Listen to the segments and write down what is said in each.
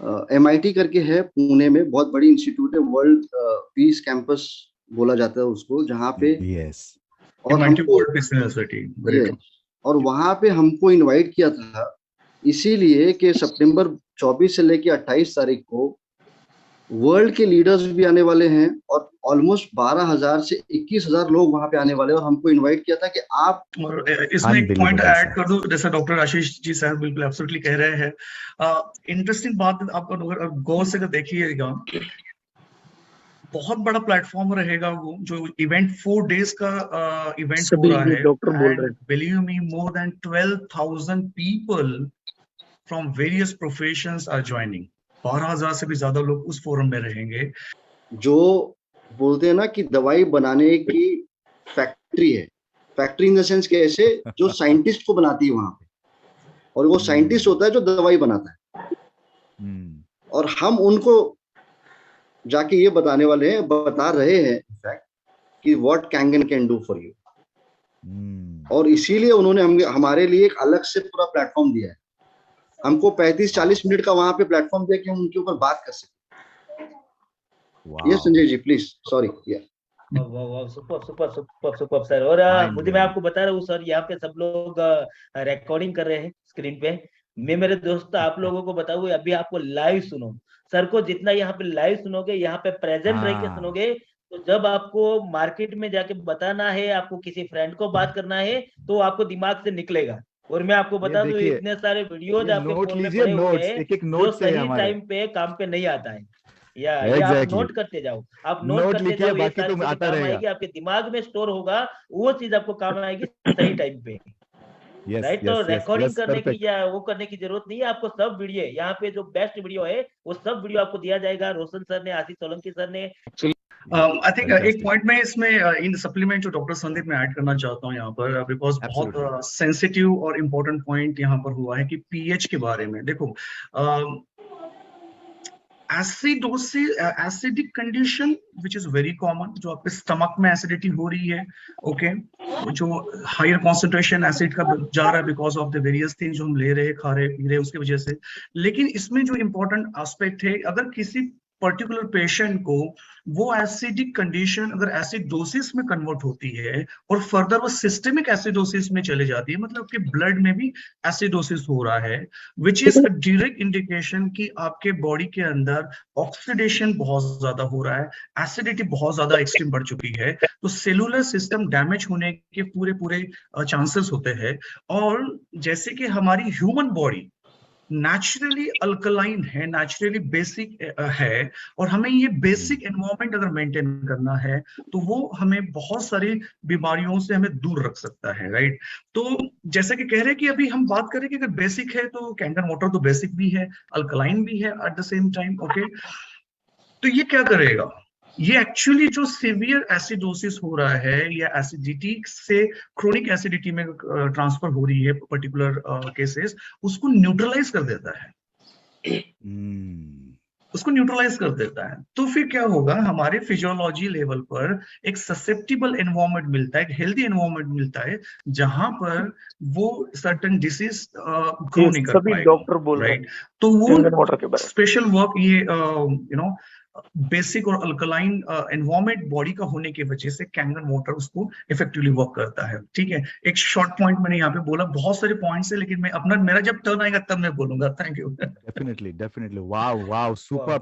MIT करके है पुणे में, बहुत बड़ी इंस्टीट्यूट है, वर्ल्ड पीस कैंपस बोला जाता है उसको, जहाँ पे यस और MIT हमको World Peace University, very ये true. और वहाँ पे हमको इनवाइट किया था इसीलिए कि सितंबर 24 से लेके 28 तारीख को वर्ल्ड के लीडर्स भी आने वाले हैं और ऑलमोस्ट 12,000 से 21,000 लोग वहां पे आने वाले हैं, और हमको इनवाइट किया था कि आप और इसमें एक पॉइंट Unbelievable, ऐड sir. कर दूं, जैसे डॉक्टर आशीष जी साहब बिल्कुल एब्सोल्युटली कह रहे हैं। इंटरेस्टिंग बात आप अगर गौर से देखिएगा, बहुत बड़ा प्लेटफॉर्म रहेगा वो जो इवेंट 4 डेज का इवेंट हो सभी रहा है। डॉक्टर बोल रहे and believe me, more than 12,000 people from various professions are joining. 12,000 से भी ज्यादा लोग उस फोरम में रहेंगे। जो बोलते हैं ना कि दवाई बनाने की फैक्ट्री है, फैक्ट्री इन द सेंस कैसे, जो साइंटिस्ट को बनाती है वहां पे, और वो साइंटिस्ट होता है जो दवाई बनाता है, और हम उनको जाके ये बताने वाले हैं, बता रहे हैं इनफैक्ट कि what Kangen can do for you. और इसीलिए उन्होंने हमारे लिए एक अलग से पूरा प्लेटफॉर्म दिया है। हमको 35-40 मिनट का वहां पे प्लेटफॉर्म दिया कि हम उनके ऊपर बात कर सकें। ये Sanjay ji please, sorry. Super super super super sir. और मुझे, मैं आपको बता रहा हूँ सर, यहाँ पे सब लोग रिकॉर्डिंग कर रहे हैं स्क्रीन पे। मैं मेरे दोस्त आप लोगों को बताऊँ, अभी आपको लाइव सुनो सर को, जितना यहाँ पे लाइव सुनोगे, यहाँ पे प्रेजेंट रह के सुनोगे, तो जब आपको मार्केट में जाके बताना है, आपको किसी फ्रेंड को बात करना है, तो आपको दिमाग से निकलेगा। और मैं आपको बता दूं, इतने सारे वीडियोज आपके फोन में पड़े हुए हैं जो सही टाइम पे काम पे नहीं आता है। या आप नोट करते जाओ, आप नोट करते जाओ, ये सारी चीजें काम आएगी, आपके दिमाग में स्टोर होगा, वो चीज आपको काम आएगी सही टाइम पे। राइट। तो रिकॉर्डिंग करने की या वो करने की जरूरत नहीं है आपको। सब वीडियो यहाँ पे जो बेस्ट वीडियो है वो सब वीडियो आपको दिया जाएगा। रोशन सर ने, आशीष सोलंकी सर ने। आई थिंक एक पॉइंट में इसमें इन सप्लीमेंट जो डॉक्टर संदीप में ऐड करना चाहता हूँ यहाँ पर, बिकॉज बहुत सेंसिटिव और इम्पोर्टेंट पॉइंट यहाँ पर हुआ है कि पीएच के बारे में। देखो, acidosis, acidic condition which is very common, जो आपके स्टमक में एसिडिटी हो रही है, ओके, जो हायर कॉन्सेंट्रेशन एसिड का जा रहा है because of the various things जो हम ले रहे, खा रहे, पी रहे, उसकी वजह से। लेकिन इसमें जो इम्पोर्टेंट एस्पेक्ट है, अगर किसी पर्टिकुलर पेशेंट को वो एसिडिक कंडीशन अगर एसिडोसिस में कन्वर्ट होती है और फर्दर वो सिस्टेमिक एसिडोसिस में चले जाती है, मतलब कि ब्लड में भी एसिडोसिस हो रहा है, which is a direct indication कि आपके बॉडी के अंदर ऑक्सीडेशन बहुत ज्यादा हो रहा है, एसिडिटी बहुत ज्यादा एक्सट्रीम बढ़ चुकी है, तो सेलुलर सिस्टम डैमेज होने के पूरे पूरे चांसेस होते हैं। और जैसे कि हमारी ह्यूमन बॉडी नेचुरली अल्कलाइन है, नेचुरली बेसिक है, और हमें ये बेसिक एनवायरनमेंट अगर मेंटेन करना है तो वो हमें बहुत सारी बीमारियों से हमें दूर रख सकता है। राइट। तो जैसे कि कह रहे हैं कि अभी हम बात करें कि अगर बेसिक है तो कैंगन वाटर तो बेसिक भी है, अल्कलाइन भी है at the same time, okay. तो ये क्या करेगा, ये एक्चुअली जो सीवियर एसिडोसिस हो रहा है या एसिडिटी से क्रोनिक एसिडिटी में ट्रांसफर हो रही है पर्टिकुलर केसेस, उसको न्यूट्रलाइज कर देता है, उसको न्यूट्रलाइज कर देता है। तो फिर क्या होगा, हमारे फिजियोलॉजी लेवल पर एक ससेप्टिबल एनवायरनमेंट मिलता है, एक हेल्दी एनवायरनमेंट मिलता है, जहां पर वो सर्टेन डिसीज ग्रो नहीं कर पाएगा। डॉक्टर बोल रहे हैं, तो वो स्पेशल वर्क ये बेसिक और अल्कलाइन एनवायरनमेंट बॉडी का होने की वजह से कैंगन वाटर उसको इफेक्टिवली वर्क करता है। ठीक है, एक शॉर्ट पॉइंट मैंने यहाँ पे बोला, बहुत सारे पॉइंट्स है, लेकिन मैं अपना, मेरा जब टर्न आएगा तब मैं बोलूंगा। Thank you. Definitely definitely, wow wow, super,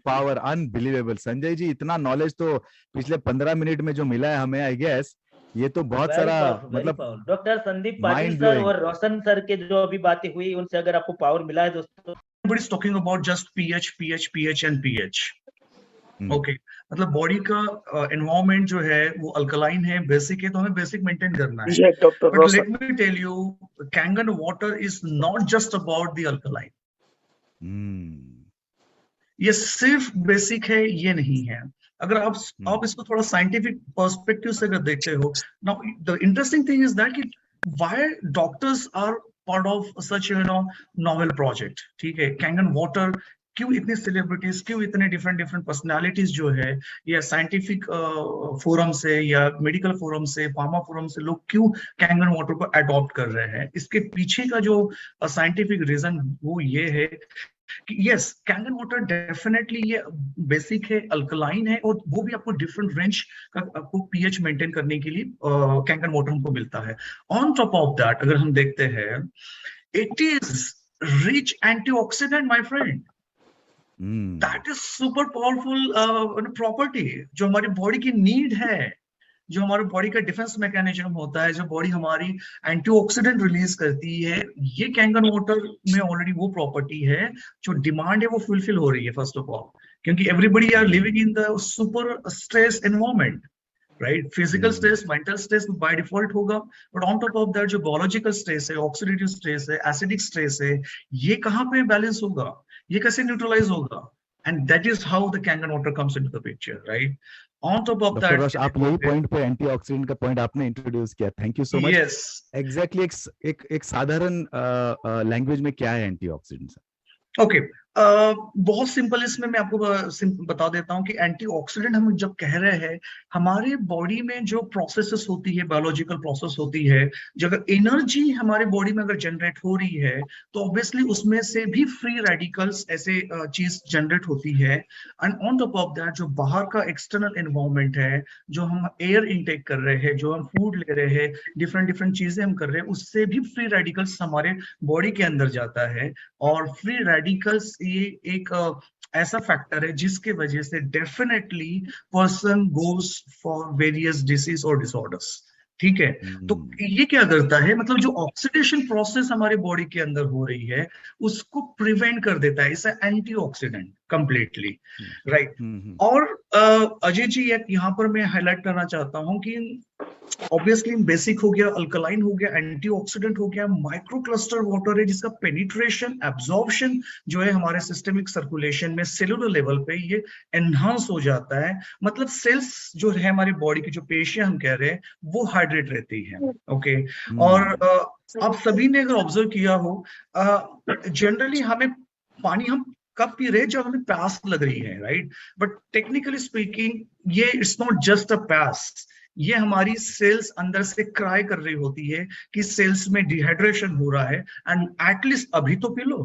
power unbelievable. Sanjay ji, इतना नॉलेज तो पिछले 15 मिनट में जो मिला है हमें, आई गेस ये तो बहुत सारा, मतलब डॉक्टर संदीप पाटिल सर और रोशन सर के जो अभी बातें हुई, उनसे अगर आपको पावर मिला है दोस्तों। Everybody is talking about just pH and pH. Okay, मतलब बॉडी का एनवायरनमेंट जो है वो अल्कलाइन है, बेसिक है, तो हमें बेसिक मेंटेन करना है। But let me tell you, Kangen water is not just about the alkaline. ये सिर्फ बेसिक है ये नहीं है। अगर आप इसको थोड़ा साइंटिफिक पर्सपेक्टिव से अगर देखते हो, now the interesting thing is that कि why doctors are part of such novel project. ठीक है, कैंगन वाटर, क्यों इतनी सेलिब्रिटीज, क्यों इतने डिफरेंट पर्सनालिटीज जो है, या साइंटिफिक फोरम से या मेडिकल फोरम से, फार्मा फोरम से लोग क्यों कैंगन वाटर को अडॉप्ट कर रहे हैं, इसके पीछे का जो साइंटिफिक रीजन वो ये है कि यस कैंगन वाटर डेफिनेटली ये बेसिक है, अल्कलाइन है, और वो भी आपको डिफरेंट रेंज का आपको पीएच मेंटेन करने के लिए कैंगन वाटर हमको मिलता है। ऑन टॉप ऑफ दैट अगर हम देखते हैं, it is rich antioxidant my friend. That is super powerful property जो हमारी बॉडी की नीड है, जो हमारे बॉडी का डिफेंस मैकेनिज्म होता है, जो बॉडी हमारी एंटीऑक्सीडेंट रिलीज करती है, ये कैंगन वाटर में ऑलरेडी वो प्रॉपर्टी है, जो डिमांड है वो फुलफिल हो रही है फर्स्ट ऑफ ऑल, क्योंकि everybody are living in the super stress environment, right. Physical stress, mental stress by default होगा, but on top of that जो बायोलॉजिकल स्ट्रेस है, ऑक्सीडेटिव स्ट्रेस है, एसिडिक स्ट्रेस है, ये कहाँ पे बैलेंस होगा, ये कैसे न्यूट्रलाइज होगा, and that is how the Kangen water comes into the picture, right. On top of doctor rush, आप यही पॉइंट पे एंटीऑक्सीडेंट का पॉइंट आपने इंट्रोड्यूस किया, thank you so much. Yes, exactly एक साधारण लैंग्वेज में क्या है एंटीऑक्सीडेंट? ओके, बहुत सिंपल इसमें मैं आपको बता देता हूं कि एंटीऑक्सीडेंट हम जब कह रहे हैं, हमारे बॉडी में जो प्रोसेसेस होती है, बायोलॉजिकल प्रोसेस होती है, जब एनर्जी हमारे बॉडी में अगर जनरेट हो रही है, तो ऑब्वियसली उसमें से भी फ्री रेडिकल्स ऐसे चीज जनरेट होती है, and on top of that जो बाहर का एक्सटर्नल एनवायरमेंट है, जो हम एयर इनटेक कर रहे हैं, जो हम फूड ले रहे हैं, डिफरेंट डिफरेंट चीजें हम कर रहे हैं, उससे भी फ्री रेडिकल्स हमारे बॉडी के अंदर जाता है, और फ्री रेडिकल्स ये एक ऐसा फैक्टर है जिसके वजह से definitely person goes for various disease और डिसऑर्डर्स, ठीक है। तो ये क्या करता है, मतलब जो ऑक्सीडेशन प्रोसेस हमारे बॉडी के अंदर हो रही है उसको प्रिवेंट कर देता है, इसे एंटीऑक्सीडेंट कंप्लीटली, राइट। और अजय जी एक यहाँ पर मैं हाईलाइट करना चाहता हूँ कि ऑब्वियसली बेसिक हो गया, अल्कलाइन हो गया, एंटीऑक्सीडेंट हो गया, माइक्रो क्लस्टर वाटर है जिसका पेनिट्रेशन, एब्जॉर्प्शन जो है हमारे सिस्टमिक सर्कुलेशन में सेलुलर लेवल पे ये एनहांस हो जाता है, मतलब सेल्स जो है हमारी बॉडी की, जो पेशियां हम कह रहे हैं, वो हाइड्रेट रहती है, ओके। और आप सभी ने अगर ऑब्जर्व किया हो, जनरली हमें पानी हम कब पी रहे हैं, जब हमें प्यास लग रही है, राइट। बट टेक्निकली स्पीकिंग ये इट्स नॉट जस्ट अ प्यास, ये हमारी सेल्स अंदर से क्राई कर रही होती है कि सेल्स में डिहाइड्रेशन हो रहा है, एंड एटलीस्ट अभी तो पी लो,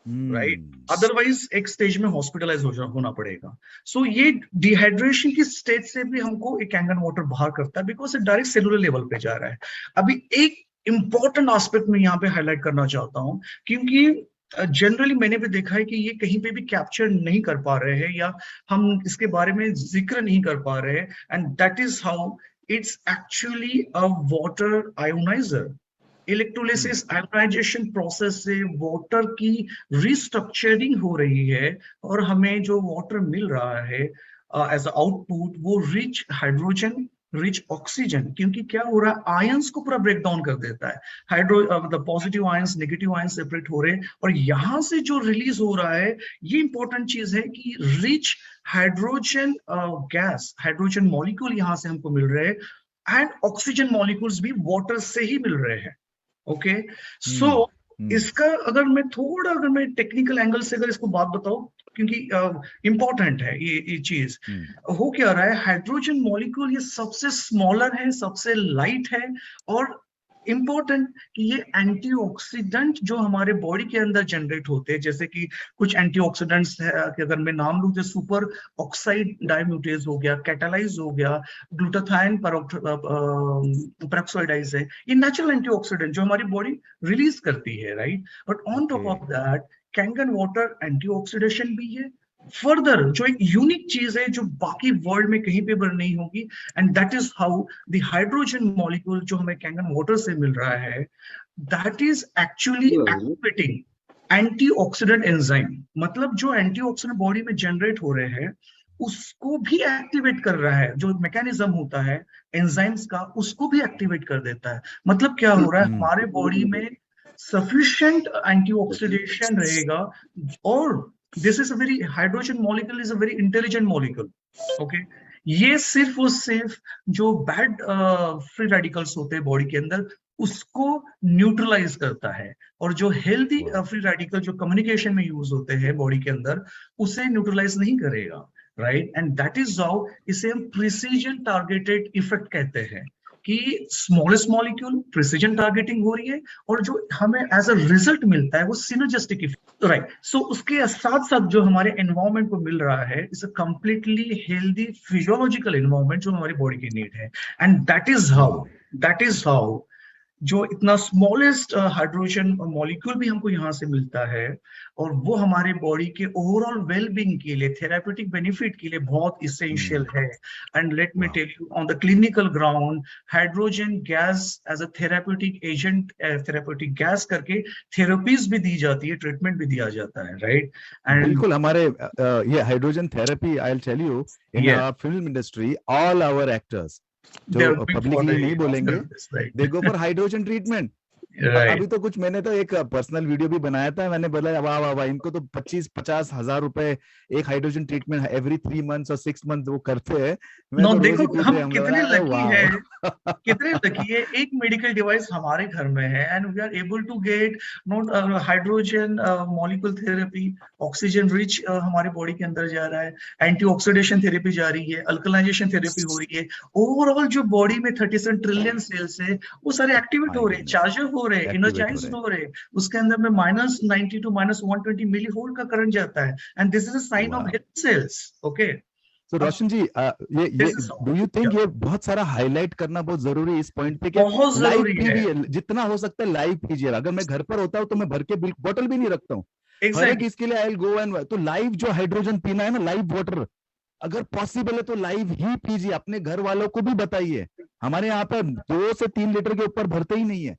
राइट, अदरवाइज एक स्टेज में हॉस्पिटलाइज होना पड़ेगा। सो ये डिहाइड्रेशन की स्टेज से भी हमको एक कैंगन वाटर बाहर करता है, बिकॉज डायरेक्ट सेलुलर लेवल पे जा रहा है। अभी एक इंपॉर्टेंट एस्पेक्ट में यहाँ पे हाईलाइट करना चाहता हूँ, क्योंकि जनरली मैंने भी देखा है कि ये कहीं पे भी कैप्चर नहीं कर पा रहे हैं, या हम इसके बारे में जिक्र नहीं कर पा रहे हैं, and that is how it's actually a water ioniser. Electrolysis ionisation process से वाटर की रिस्ट्रक्चरिंग हो रही है, और हमें जो वाटर मिल रहा है एज आउटपुट, वो रिच हाइड्रोजन, रिच ऑक्सीजन, क्योंकि क्या हो रहा है, आयंस को पूरा ब्रेक डाउन कर देता है, मतलब positive ions, negative ions separate हो रहे हैं, और यहां से जो रिलीज हो रहा है, ये इंपॉर्टेंट चीज है कि rich hydrogen gas, hydrogen molecule यहां से हमको मिल रहे हैं, एंड ऑक्सीजन मॉलिक्यूल्स भी वाटर से ही मिल रहे हैं, ओके। सो इसका अगर मैं टेक्निकल एंगल से अगर इसको बात बताऊं, क्योंकि इंपॉर्टेंट है ये चीज, हो क्या रहा है, हाइड्रोजन मॉलिक्यूल ये सबसे स्मॉलर है, सबसे लाइट है, और इंपॉर्टेंट कि ये एंटीऑक्सीडेंट जो हमारे बॉडी के अंदर जनरेट होते हैं, जैसे कि कुछ एंटीऑक्सीडेंट्स कि अगर मैं नाम लूं, जैसे सुपर ऑक्साइड डायम्यूटेज हो गया, कैटालाइज हो गया, ग्लूटाथाइन पेरोक्साइडाइज है, ये नेचुरल एंटीऑक्सीडेंट जो हमारी बॉडी रिलीज करती है, right. But on top of that Kangen water antioxidation भी है, फर्दर जो एक यूनिक चीज है जो बाकी वर्ल्ड में कहीं पे भी नहीं होगी, and that is how the hydrogen molecule जो हमें कैंगन वाटर से मिल रहा है, that is actually activating antioxidant enzyme, मतलब जो एंटीऑक्सीडेंट बॉडी में जनरेट हो रहे हैं उसको भी एक्टिवेट कर रहा है, जो मैकेनिज्म होता है एंजाइम्स का उसको भी एक्टिवेट कर देता है। मतलब क्या हो रहा है, हमारे बॉडी में सफिशिएंट एंटीऑक्सीडेशन रहेगा, और this is a very hydrogen molecule is a very intelligent molecule, okay। ये सिर्फ और सिर्फ जो बैड फ्री रेडिकल्स होते हैं बॉडी के अंदर उसको न्यूट्रलाइज करता है, और जो हेल्दी फ्री रेडिकल जो कम्युनिकेशन में यूज होते हैं बॉडी के अंदर उसे न्यूट्रलाइज नहीं करेगा, right. And that is how इसे हम प्रिसीजन टारगेटेड इफेक्ट कहते हैं, कि स्मॉलेस्ट मॉलिक्यूल प्रिसीजन टारगेटिंग हो रही है और जो हमें एज अ रिजल्ट मिलता है वो सिनर्जिस्टिक इफेक्ट, राइट। सो उसके साथ साथ जो हमारे एनवायरमेंट को मिल रहा है is a completely healthy physiological environment जो हमारी बॉडी की नीड है। एंड दैट इज हाउ जो इतना स्मॉलेस्ट हाइड्रोजन मॉलिक्यूल भी हमको यहाँ से मिलता है और वो हमारे बॉडी के ओवरऑल वेलबींग के लिए, थेराप्यूटिक बेनिफिट के लिए बहुत इसेंशियल है। And let me tell you, on the clinical ground hydrogen gas as a therapeutic agent, therapeutic gas करके थेरेपीज भी दी जाती है, ट्रीटमेंट भी दिया जाता है, राइट। एंड बिल्कुल हमारे ये hydrogen therapy, I will tell you, in film industry all our actors जो पब्लिकली नहीं बोलेंगे, they go for hydrogen treatment. अभी तो कुछ मैंने तो एक पर्सनल वीडियो भी बनाया था, मैंने बोला वाह वाह वाह, इनको तो 25-50 हजार रुपए एक हाइड्रोजन ट्रीटमेंट एवरी 3 मंथ्स और 6 मंथ वो करते हैं। तो देखो हम कितने लकी है, कितने लकी है, एक मेडिकल डिवाइस हमारे घर में है and we are able to get not hydrogen molecule therapy, oxygen rich हमारे बॉडी के अंदर जा रहा है, एंटी ऑक्सीडेशन थेरेपी जा रही है, अल्कलाइजेशन थेरेपी हो रही है। ओवरऑल जो बॉडी में 37 ट्रिलियन सेल्स है वो सारे एक्टिवेट हो रहे हैं, चार्जर हो रहे हैं, एनर्जाइज्ड हो रहे हैं, उसके अंदर में -90 to -120 मिली वोल्ट का करंट जाता है and this is a sign of health cells, okay. तो रोशन जी, ये डू यू थिंक ये बहुत सारा हाईलाइट करना बहुत जरूरी है इस पॉइंट पे, कि लाइव पीजिए, जितना हो सकता है लाइव पीजिए। अगर मैं घर पर होता हूँ तो मैं भर के बोतल भी नहीं रखता हूँ, हर एक इसके लिए आई विल गो एंड, तो लाइव जो हाइड्रोजन पीना है ना, लाइव वाटर, अगर पॉसिबल है तो लाइव ही पीजिए, अपने घर वालों को भी बताइए। हमारे यहाँ पर 2 से 3 लीटर के ऊपर भरते ही नहीं है,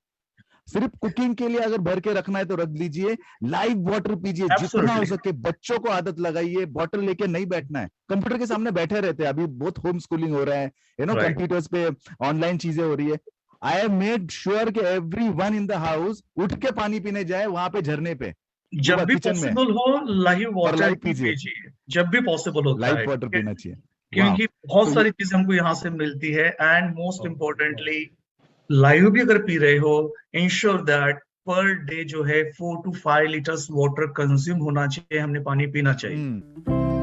सिर्फ कुकिंग के लिए अगर भर के रखना है तो रख लीजिए, लाइव वाटर पीजिए जितना हो सके। बच्चों को आदत लगाइए, बॉटल लेके नहीं बैठना है, कंप्यूटर के सामने बैठे रहते हैं, अभी बहुत होम स्कूलिंग हो रहा है, यू नो, कंप्यूटर्स पे ऑनलाइन चीजें हो रही है। आई हैव मेड श्योर कि एवरीवन इन द हाउस उठ के पानी पीने जाए वहां पे झरने पे, जब भी पॉसिबल हो लाइव वाटर पीजिए, जब भी पॉसिबल होता है लाइव वाटर पीना चाहिए, क्योंकि बहुत सारी चीजें हमको यहाँ से मिलती है। एंड मोस्ट इम्पोर्टेंटली लाइव भी अगर पी रहे हो, इंश्योर दैट पर डे जो है 4 to 5 लीटर्स वाटर कंज्यूम होना चाहिए, हमने पानी पीना चाहिए।